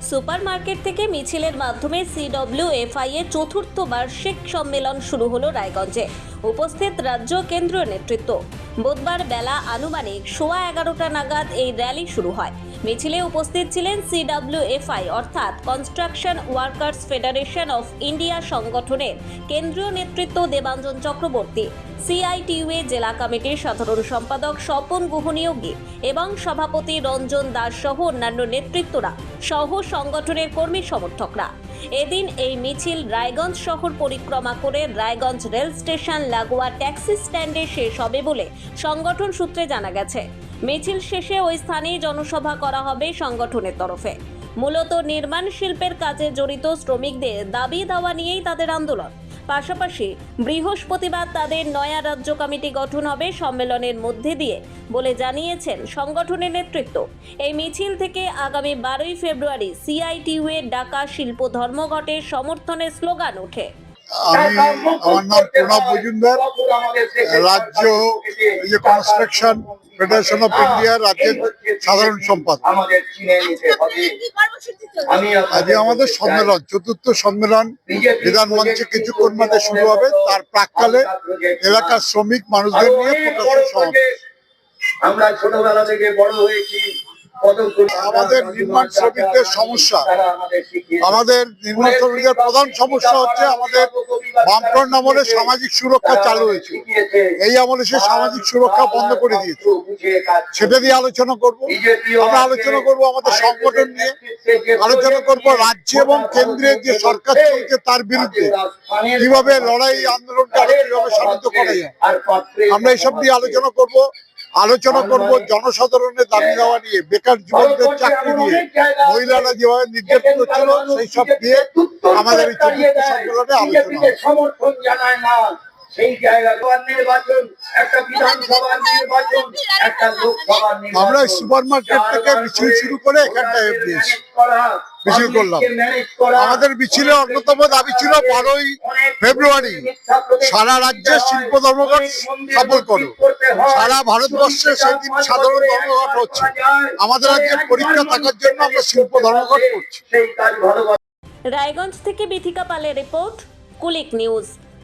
Supermarket থেকে মিছিলের মাধ্যমে সিডব্লিউএফআই এর চতুর্থ বার্ষিক সম্মেলন শুরু হলো রায়গঞ্জে। উপস্থিত রাজ্য কেন্দ্রীয় নেতৃত্ব। বুধবার বেলা আনুমানিক 11:15 নাগাদ এই র্যালি শুরু হয়। মিছিলে উপস্থিত ছিলেন সিডব্লিউএফআই অর্থাৎ construction workers federation of India সংগঠনের কেন্দ্রীয় নেতৃত্ব দেবাঞ্জন চক্রবর্তী, সিআইটিইউ জেলা কমিটির সাধারণ সম্পাদক স্বপন গুহনিয়োগী এবং সভাপতি রঞ্জন দাস সহ অন্যান্য নেতৃত্বরা সহ সংগঠনের কর্মী সমর্থকরা। এদিন এই মিছিল রায়গঞ্জ শহর পরিক্রমা করে রায়গঞ্জ রেল স্টেশন লাগোয়া ট্যাক্সি স্ট্যান্ডে শেষ হবে বলে সংগঠন সূত্রে জানা গেছে। মিছিল শেষে ওই স্থানে জনসভা করা হবে সংগঠনের তরফে। মূলত নির্মাণ শিল্পের কাজে জড়িত শ্রমিকদের দাবি দাওয়া নিয়েই তাদের আন্দোলন। পাশাপাশি বৃহস্পতিবার তাদের নয়া রাজ্য কমিটি গঠন হবে সম্মেলনের মধ্যে দিয়ে বলে জানিয়েছেন সংগঠনের নেতৃত্ব। এই মিছিল থেকে আগামী 12ই ফেব্রুয়ারি সিআইটিইউ এর ডাকা শিল্প ধর্মঘটের সমর্থনে স্লোগান ওঠে। আমার নাম প্রণব মজুমদার, রাজ্য কনস্ট্রাকশন ফেডারেশন অফ ইন্ডিয়া রাজ্যের সাধারণ সম্পাদক। আজ আমাদের সম্মেলন, চতুর্থ সম্মেলন বিধান মঞ্চে কিছুক্ষণ মধ্যে শুরু হবে। তার প্রাক্কালে এলাকার শ্রমিক মানুষদের নিয়ে প্রকাশ্য সমাবেশ। আমরা ছোটবেলা থেকে বড় হয়েছি। আমাদের নির্মাণ শ্রমিকদের সমস্যা, আমাদের নির্মাণ শ্রমিকদের প্রধান সমস্যা হচ্ছে আমাদের বামফ্রন্ট আমলে সামাজিক সুরক্ষা চালু হয়েছে। এই আমলে সে সামাজিক সুরক্ষা বন্ধ করে দিয়েছে। সেটা দিয়ে আলোচনা করব। আমরা আলোচনা করব আমাদের সংগঠন নিয়ে, আলোচনা করব রাজ্য এবং কেন্দ্রের যে সরকার চলছে তার বিরুদ্ধে কিভাবে লড়াই আন্দোলনকে কিভাবে শান্ত করা যায়। আমরা এইসব নিয়ে আলোচনা করব জনসাধারণের দাবি দেওয়া নিয়ে, বেকার যুবকদের চাকরি দিয়ে, মহিলারা যেভাবে নির্যাতিত ছিল সেই সব নিয়ে আমাদের এই চতুর্থ সম্মেলনে আলোচনা হবে। সমর্থন জানায় না সেই জায়গায় নির্বাচন, একটা বিধানসভার নির্বাচন, একটা লোকসভার নির্বাচন। আমরা সুপার মার্কেট থেকে মিছিল শুরু করে এখানটায় মিছিল করলাম। আমাদের মিছিলের অন্যতম দাবি ছিল 12ই ফেব্রুয়ারি সারা রাজ্যে শিল্প ধর্মঘট সফল করো। সারা ভারতবর্ষে সেদিন সাধারণ ধর্মঘট হচ্ছে। আমাদের রাজ্যে পরীক্ষা থাকার জন্য আমরা শিল্প ধর্মঘট করছি। রায়গঞ্জ থেকে বিথিকা পালের রিপোর্ট, কুলিক নিউজ।